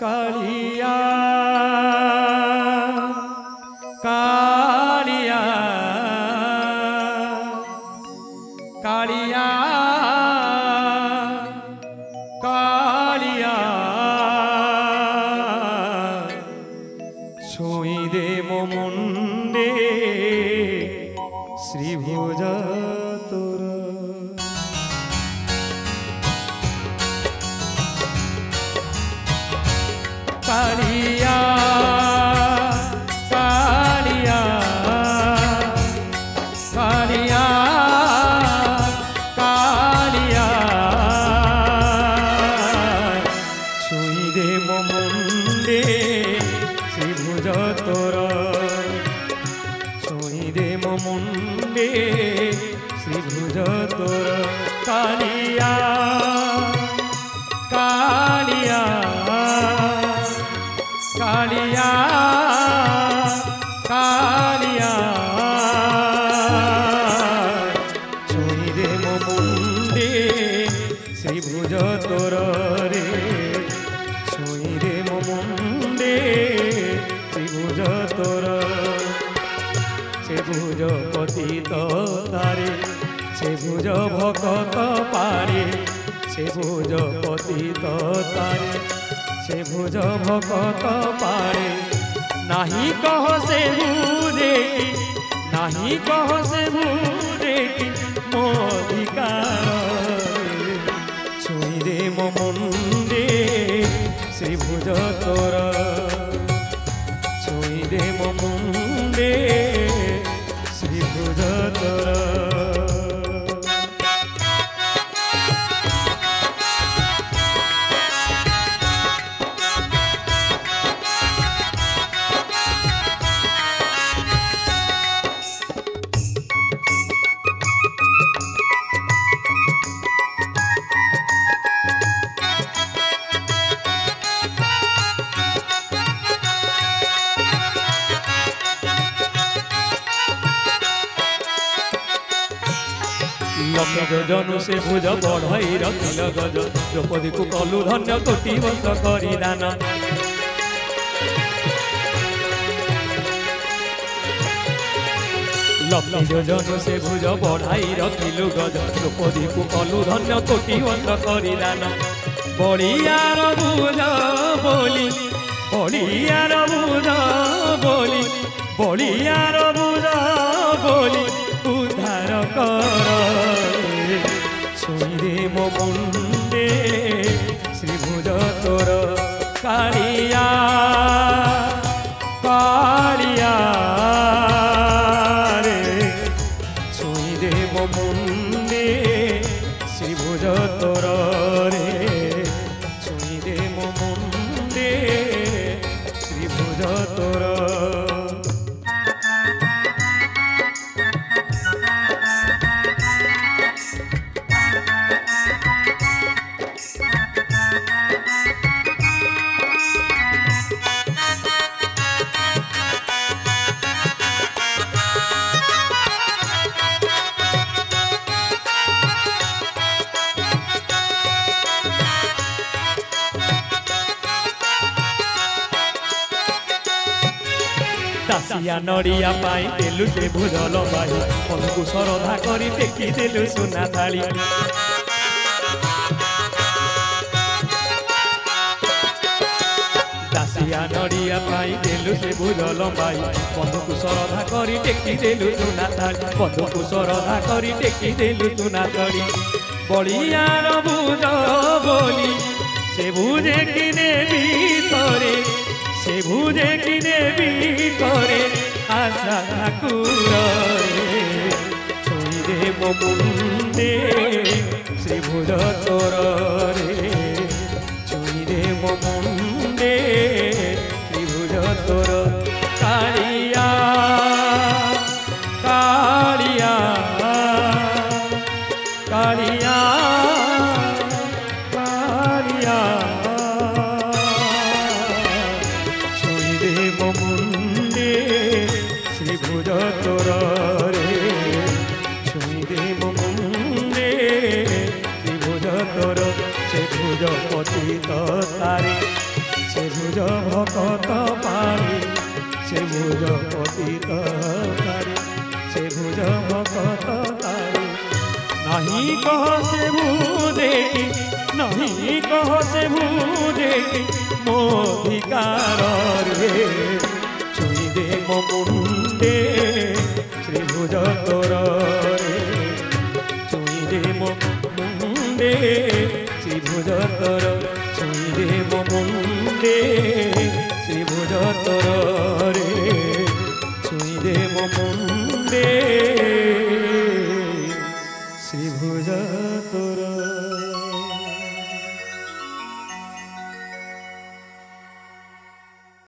कालिया कालिया कालिया कालिया छुई दे मो मुंडे श्रीभुज तोर कालिया कालिया कालिया कालिया छुई दे मो मुंडे श्रीभुज तोर छुई दे मो मुंडे श्रीभुज तोर कालिया कालिया कालिया कालिया छुई दे मो मुंडे श्रीभुज तोर रे छुई दे मो मुंडे श्रीभुज तोर से भुज पतित तारे से भुज भकत पारे से भुज पतित तारे से भुज भकत पारे नाही कह से भूरे नाही कह से भूरे मो अधिकार छुई दे मो मुंडे श्रीभुज तोर छुई दे मो मुंडे श्रीभुज तोर लक्ष्य जोजनु से भुज बढ़ई रखिल गज द्रौपदी को कलु धन्य कोटि वर्ष करी दान लक्ष्य जोजनु से भुज बढ़ाई रखिलु गज द्रौपदी को कलु धन्य कोटि वर्ष करी दान बड़ियार भुज बोली बड़ियार भुज बोली बड़ियार भुज बोली उद्धार कर छुई दे मो मुंडे श्रीभुज तोर कालिया कालिया रे छुई दे मो मुंडे श्रीभुज तोर रे छुई दे मो मुंडे श्रीभुज तोर दासिया नड़िया पाई देलु से भुज लंबाई मनको श्रद्धा करी टेकी देलु सुना थाली दासिया नड़िया पाई देलु से भुज लंबाई मनको श्रद्धा करी टेकी देलु सुना थाली मनको श्रद्धा करी टेकी देलु सुना थाली बड़ियार भुज बोली से भुजे किने भीतरे से भुजे किने भीतरे आशा ठाकुर छुई दे मो मुंडे श्रीभुज तोर रे छुई दे मो मुंडे श्रीभुज तोर कालिया कालिया कालिया कालिया मुंडे श्रीभुज तोर रे छुई दे मो मुंडे श्रीभुज तोर से भुज पतित तारे से भुज भकत पारे से भुज पतित तारे से भुज भकत तारे नहीं कह से भूदेटी नहीं कह से भूदेटी मो धिकार रे छुई दे मो मुंडे श्री भुज तोर रे छुई दे मो मुंडे श्री भुज तोर छुई दे मो मुंडे श्री भुज तोर